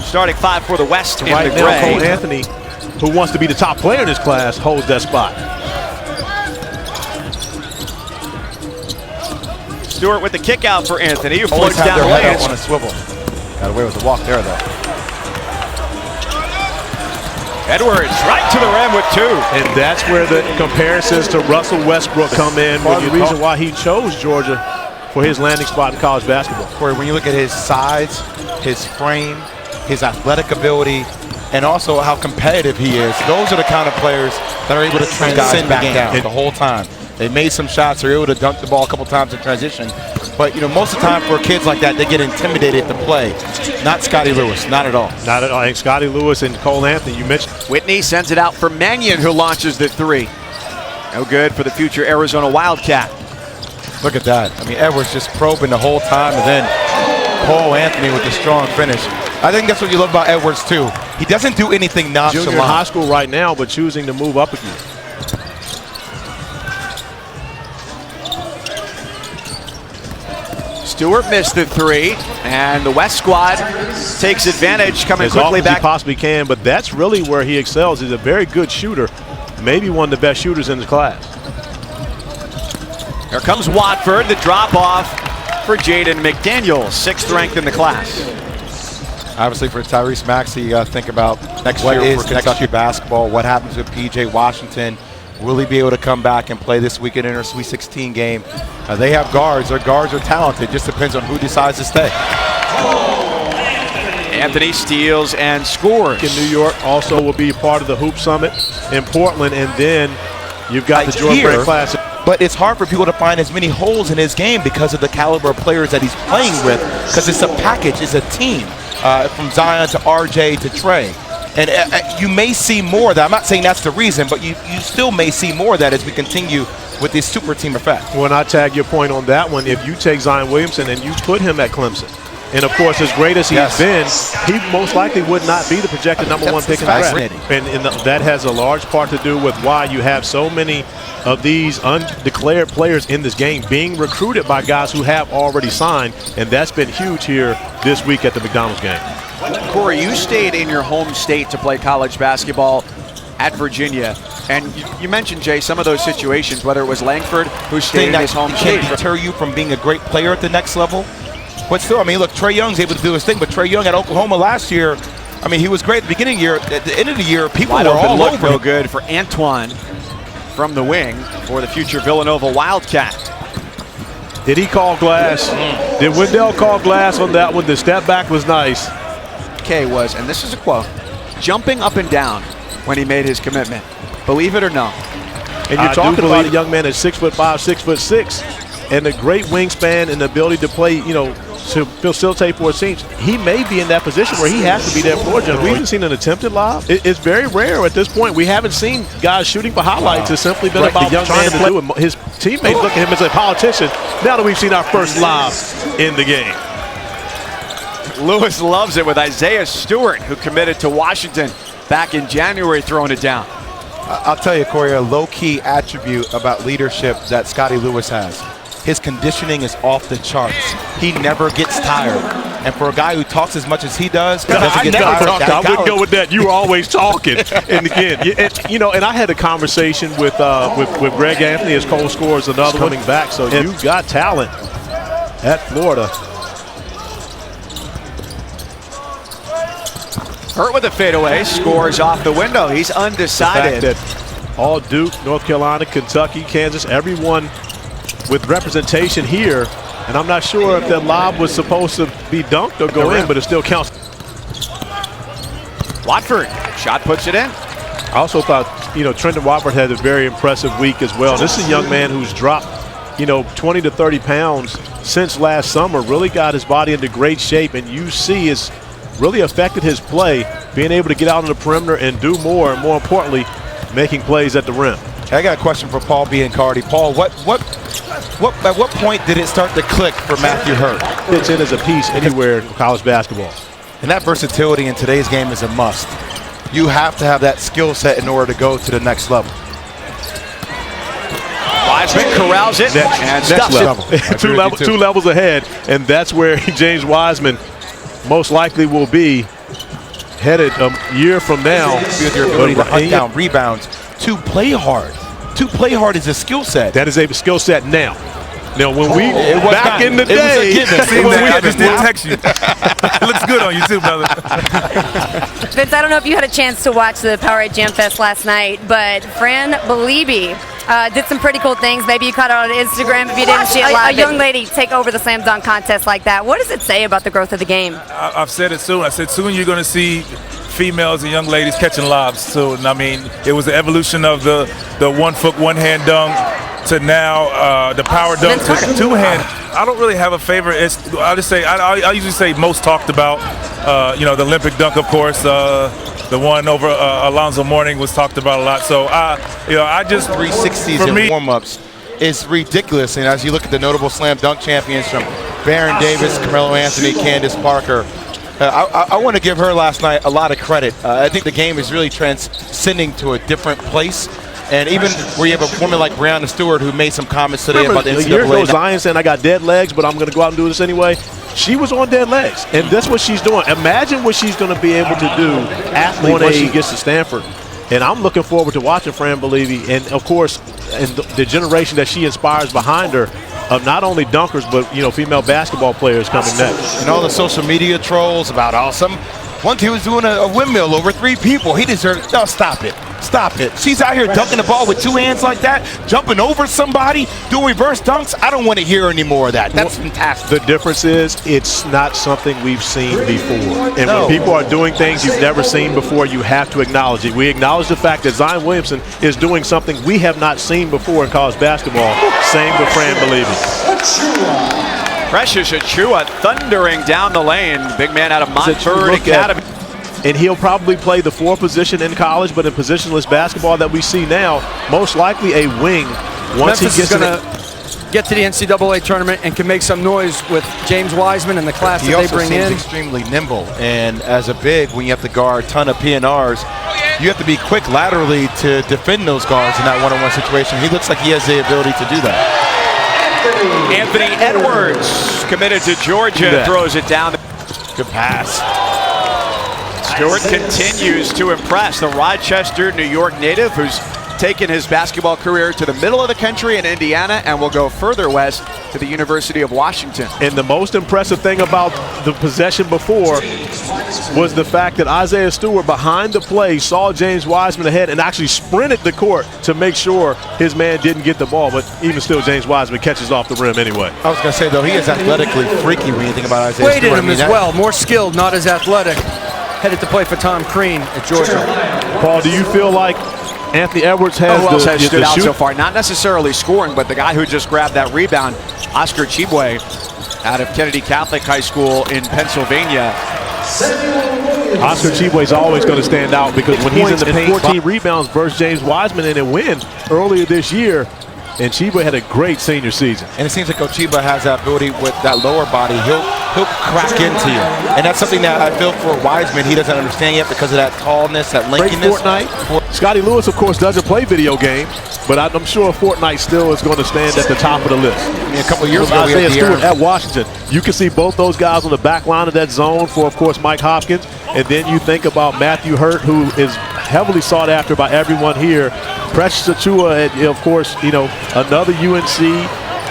Starting five for the West in right the now, gray. Cole Anthony, who wants to be the top player in this class, holds that spot. Stewart with the kick out for Anthony, who Always floats have down their the head lane. up on a swivel. Got away with the walk there, though. Edwards right to the rim with two. And that's where the comparisons to Russell Westbrook come in. Part of the reason why he chose Georgia for his landing spot in college basketball. Corey, when you look at his size, his frame, his athletic ability, and also how competitive he is, those are the kind of players that are able to transcend back down the whole time. They made some shots, they're able to dunk the ball a couple times in transition. But, you know, most of the time for kids like that, they get intimidated to play. Not Scotty Lewis, not at all. Not at all. And Scotty Lewis and Cole Anthony, you mentioned. Whitney sends it out for Mannion, who launches the three. No good for the future Arizona Wildcat. Look at that. I mean, Edwards just probing the whole time, and then Cole Anthony with the strong finish. I think that's what you love about Edwards, too. He doesn't do anything nonchalant. Junior in high school right now, but choosing to move up again. Stewart missed the three, and the West squad takes advantage, coming quickly back. As possibly can, but that's really where he excels. He's a very good shooter, maybe one of the best shooters in his class. Here comes Watford, the drop-off for Jaden McDaniels, 6th ranked in the class. Obviously, for Tyrese Maxey, you got to think about next year for Kentucky basketball. What happens with P.J. Washington? Will he be able to come back and play this weekend in their Sweet 16 game? They have guards. Their guards are talented. Just depends on who decides to stay. Anthony steals and scores. In New York also will be part of the Hoop Summit in Portland, and then you've got the Jordan Brand Classic. But it's hard for people to find as many holes in his game because of the caliber of players that he's playing with, because it's a package, it's a team, from Zion to RJ to Trey. And you may see more of that. I'm not saying that's the reason, but you still may see more of that as we continue with this super team effect. Well, and I tag your point on that one. If you take Zion Williamson and you put him at Clemson, and of course, as great as he's been, he most likely would not be the projected #1 pick in the draft. And that has a large part to do with why you have so many of these undeclared players in this game being recruited by guys who have already signed, and that's been huge here this week at the McDonald's game. Corey, you stayed in your home state to play college basketball at Virginia, and you mentioned, Jay, some of those situations, whether it was Langford, who stayed in his home state. Can't deter you from being a great player at the next level. But still, I mean, look, Trae Young's able to do his thing, but Trae Young at Oklahoma last year, I mean, he was great at the beginning of the year. At the end of the year, people were all over him. No good for Antoine from the wing for the future Villanova Wildcat. Did he call glass? Did Wendell call glass on that one? The step back was nice. K was, and this is a quote, jumping up and down when he made his commitment. Believe it or no. And you're talking about a young man that's 6'5", 6'6", and a great wingspan and the ability to play, you know, to facilitate for his teams. He may be in that position where he has to be there for general. We haven't seen an attempted lob. It's very rare at this point. We haven't seen guys shooting for highlights. It's simply been about the young man to do it. His teammates look at him as a politician. Now that we've seen our first lob in the game. Lewis loves it with Isaiah Stewart, who committed to Washington back in January, throwing it down. I'll tell you, Corey, a low-key attribute about leadership that Scotty Lewis has. His conditioning is off the charts. He never gets tired. And for a guy who talks as much as he does, I wouldn't go with that. You were always talking. And again, you know, and I had a conversation with Greg Anthony as Cole scores another one coming back. So you've got talent at Florida. Hurt with a fadeaway, scores off the window. He's undecided. The fact that all Duke, North Carolina, Kentucky, Kansas, everyone with representation here, and I'm not sure if that lob was supposed to be dunked or go in, but it still counts. Watford, shot puts it in. I also thought, you know, Trendon Watford had a very impressive week as well. This is a young man who's dropped, you know, 20 to 30 pounds since last summer, really got his body into great shape, and you see it's really affected his play, being able to get out on the perimeter and do more, and more importantly, making plays at the rim. I got a question for Paul Biancardi. Paul, at what point did it start to click for Matthew Hurt? Fits in as a piece anywhere in college basketball. And that versatility in today's game is a must. You have to have that skill set in order to go to the next level. Wiseman corrals it and stuffs it. Two levels ahead, and that's where James Wiseman most likely will be headed a year from now. With your ability to hunt down rebounds, to play hard. To play hard is a skill set. That is a skill set now. Now, when we back in the day, I just didn't text you. It looks good on you too, brother. Vince, I don't know if you had a chance to watch the Powerade Jam Fest last night, but Fran Beliebe did some pretty cool things. Maybe you caught it on Instagram if you didn't see it live. A young lady take over the slam dunk contest like that. What does it say about the growth of the game? I've said it soon. I said soon you're going to see females and young ladies catching lobs soon. I mean, it was the evolution of the 1 foot, 1 hand dunk to now the power dunk to 2 hand. I don't really have a favorite. I just say I usually say most talked about. The Olympic dunk, of course. The one over Alonzo Mourning was talked about a lot. So I just 360s in warm-ups is ridiculous. And as you look at the notable slam dunk champions from Baron Davis, Carmelo Anthony, Candace Parker, I want to give her last night a lot of credit. I think the game is really transcending to a different place. And even where you have a woman like Breonna Stewart who made some comments today about the NCAA. A year ago, Zion saying, I got dead legs, but I'm going to go out and do this anyway. She was on dead legs, and that's what she's doing. Imagine what she's going to be able to do when she gets to Stanford. And I'm looking forward to watching Fran Beliebe, and of course, and the generation that she inspires behind her of not only dunkers, but female basketball players coming next. And all the social media trolls about awesome. One kid was doing a windmill over 3 people. He deserves. No, stop it. Stop it. She's out here dunking the ball with 2 hands like that, jumping over somebody, doing reverse dunks. I don't want to hear any more of that. That's fantastic. The difference is it's not something we've seen before. And when people are doing things you've never seen before, you have to acknowledge it. We acknowledge the fact that Zion Williamson is doing something we have not seen before in college basketball. Same with Fran Beliebe. Precious Achua thundering down the lane. Big man out of Montford Academy. And he'll probably play the 4 position in college, but in positionless basketball that we see now, most likely a wing. Once Memphis he gets is going to get to the NCAA tournament and can make some noise with James Wiseman and the class that they bring in. He also seems extremely nimble. And as a big, when you have to guard a ton of PNRs, you have to be quick laterally to defend those guards in that one-on-one situation. He looks like he has the ability to do that. Anthony Edwards, committed to Georgia, throws it down. Good pass. Stewart continues to impress, the Rochester, New York native who's taken his basketball career to the middle of the country in Indiana and will go further west to the University of Washington. And the most impressive thing about the possession before was the fact that Isaiah Stewart behind the play saw James Wiseman ahead and actually sprinted the court to make sure his man didn't get the ball, but even still James Wiseman catches off the rim anyway. I was going to say, though, he is athletically freaky when you think about Isaiah Stewart. Stewart. Him as well, more skilled, not as athletic. Headed to play for Tom Crean at Georgia. Paul, do you feel like Anthony Edwards has who else has stood out so far? Not necessarily scoring, but the guy who just grabbed that rebound, Oscar Chibwe, out of Kennedy Catholic High School in Pennsylvania. Oscar Chibwe is always going to stand out because when he's in the paint, 14 rebounds versus James Wiseman in a win earlier this year. And Chibwe had a great senior season. And it seems like Chibwe has that ability with that lower body. He'll crack into you. And that's something that I feel for Wiseman, he doesn't understand yet because of that tallness, that lankiness. Fortnite. Scotty Lewis, of course, doesn't play video games, but I'm sure Fortnite still is going to stand at the top of the list. I mean, a couple of years ago, Isaiah Stewart at Washington. You can see both those guys on the back line of that zone for, of course, Mike Hopkins. And then you think about Matthew Hurt, who is heavily sought after by everyone here. Precious Achua, of course, another UNC.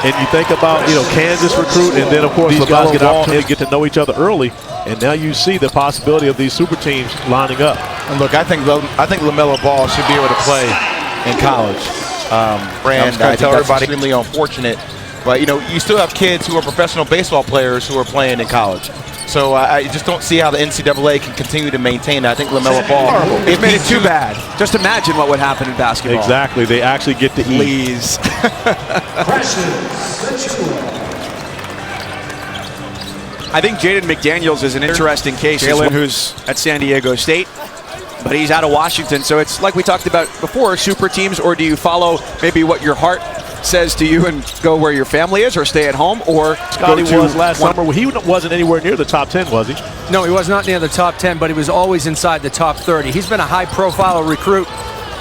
And you think about, Kansas recruit, and then, of course, these guys get an opportunity to get to know each other early. And now you see the possibility of these super teams lining up. And look, I think LaMelo Ball should be able to play in college. Brand, I tell everybody, extremely unfortunate. But, you still have kids who are professional baseball players who are playing in college. So I just don't see how the NCAA can continue to maintain that. I think LaMelo Ball, it's made it too bad. Just imagine what would happen in basketball. Exactly. They actually get to eat. Please. I think Jaden McDaniels is an interesting case. Jalen, who's at San Diego State, but he's out of Washington. So it's like we talked about before, super teams, or do you follow maybe what your heart says to you and go where your family is, or stay at home, or Scotty was last summer. He wasn't anywhere near the top 10, was he? No, he was not near the top 10, but he was always inside the top 30. He's been a high-profile recruit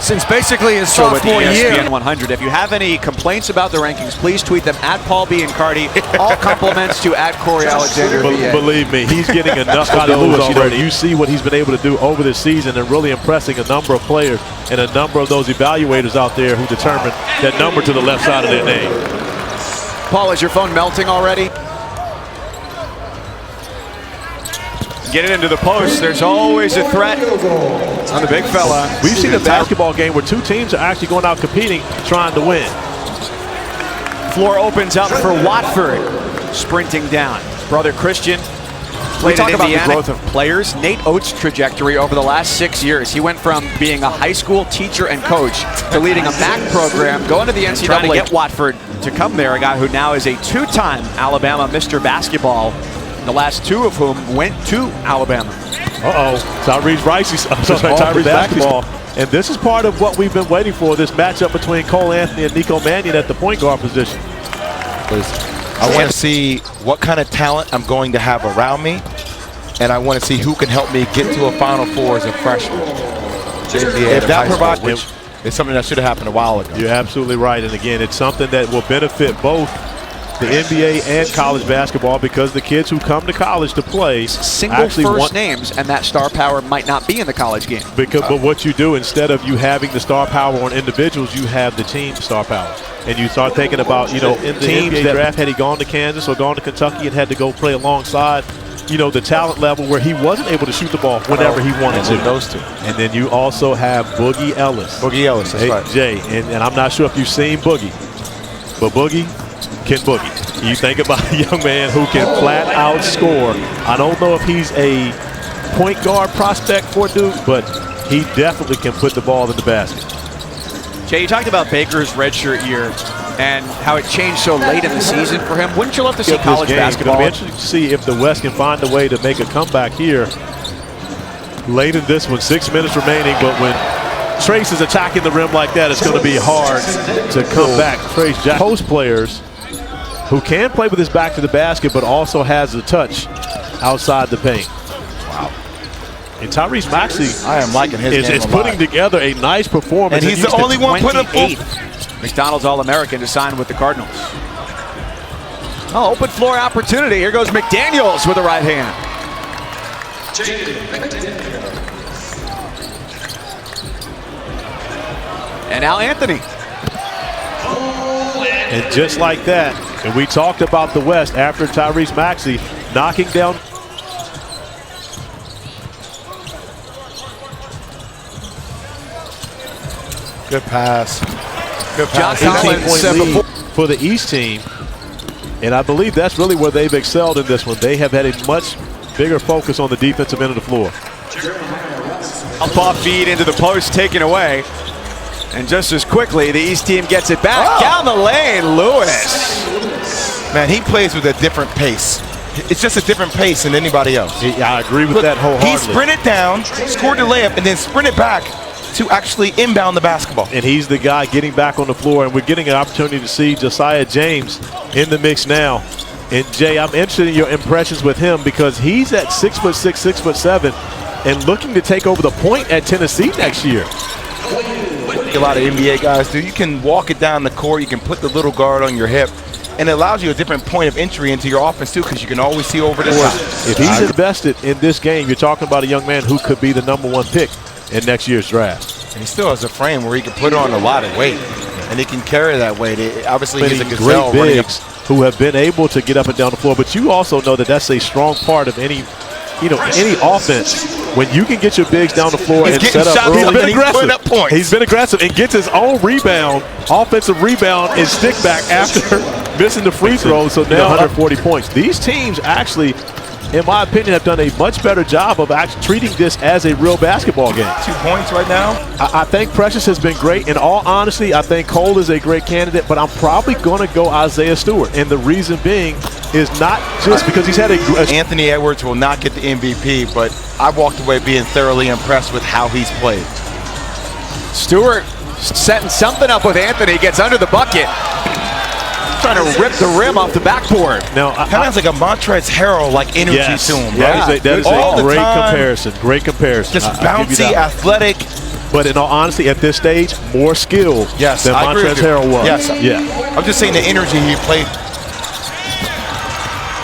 since basically his So with the sophomore year. ESPN 100. If you have any complaints about the rankings, please tweet them at Paul B. and Cardi. All compliments to at Corey Alexander. VA. Believe me, he's getting enough of those already. You see what he's been able to do over this season and really impressing a number of players and a number of those evaluators out there who determine that number to the left side of their name. Paul, is your phone melting already? Get it into the post. There's always a threat on the big fella. We've seen a basketball game where two teams are actually going out competing, trying to win. Floor opens up for Watford. Sprinting down. Brother Christian. We talk about the growth of players. Nate Oates' trajectory over the last 6 years. He went from being a high school teacher and coach to leading a MAC program, going to the NCAA, trying to get Watford to come there. A guy who now is a two-time Alabama Mr. Basketball. The last two of whom went to Alabama. Tyrese basketball. And this is part of what we've been waiting for, this matchup between Cole Anthony and Nico Mannion at the point guard position. I want to see what kind of talent I'm going to have around me, and I want to see who can help me get to a Final Four as a freshman. If that provides, which is something that should have happened a while ago. You're absolutely right. And again, it's something that will benefit both the NBA and college basketball, because the kids who come to college to play single first names, and that star power might not be in the college game. But what you do, instead of you having the star power on individuals, you have the team star power. And you start thinking about, in the NBA draft, had he gone to Kansas or gone to Kentucky and had to go play alongside, the talent level where he wasn't able to shoot the ball whenever he wanted to. Those two. And then you also have Boogie Ellis. That's right. Jay, and I'm not sure if you've seen Boogie, but Boogie can boogie. You think about a young man who can flat out score. I don't know if he's a point guard prospect for Duke, but he definitely can put the ball in the basket. Jay, you talked about Baker's redshirt year and how it changed so late in the season for him. Wouldn't you love to see college basketball? It'll be interesting to see if the West can find a way to make a comeback here late in this one. 6 minutes remaining, but when Trace is attacking the rim like that, it's going to be hard to come back. Trace Jackson, post players who can play with his back to the basket, but also has the touch outside the paint. Wow. And Tyrese Maxey, I am liking his game is putting together a nice performance. And he's the only one putting up 28th McDonald's All-American to sign with the Cardinals. Open floor opportunity. Here goes McDaniels with the right hand. And now Anthony. And just like that, and we talked about the West after Tyrese Maxey knocking down. Good pass. Good John pass. Collins for the East team. And I believe that's really where they've excelled in this one. They have had a much bigger focus on the defensive end of the floor. A pop feed into the post taken away. And just as quickly, the East team gets it back. Down the lane, Lewis. Man, he plays with a different pace. It's just a different pace than anybody else. I agree with that wholeheartedly. He sprinted down, scored the layup, and then sprinted back to actually inbound the basketball. And he's the guy getting back on the floor, and we're getting an opportunity to see Josiah James in the mix now. And Jay, I'm interested in your impressions with him, because he's at 6'6", 6'7", and looking to take over the point at Tennessee next year. A lot of NBA guys do. You can walk it down the court, you can put the little guard on your hip, and it allows you a different point of entry into your offense too, because you can always see over the top. If he's invested in this game, you're talking about a young man who could be the #1 pick in next year's draft. And he still has a frame where he can put on a lot of weight, and he can carry that weight. Obviously, he's a gazelle great bigs who have been able to get up and down the floor, but you also know that that's a strong part of any offense. When you can get your bigs down the floor and set up early, he's been aggressive and gets his own rebound, offensive rebound, and stick back after missing the free throw. So now 140 points. These teams actually, in my opinion, have done a much better job of actually treating this as a real basketball game. 2 points right now. I think Precious has been great. In all honesty, I think Cole is a great candidate, but I'm probably going to go Isaiah Stewart. And the reason being is not just because he's had a Anthony Edwards will not get the MVP, but I walked away being thoroughly impressed with how he's played. Stewart setting something up with Anthony, gets under the bucket. Trying to rip the rim off the backboard. Now, kind of has like a Montrezl Harrell-like energy to him. That is a great comparison. Great comparison. Just bouncy, athletic, But in all honesty, at this stage, more skill Yes, than I agree Montrezl with you. Harrell was. Yes. Yeah. I'm just saying the energy he played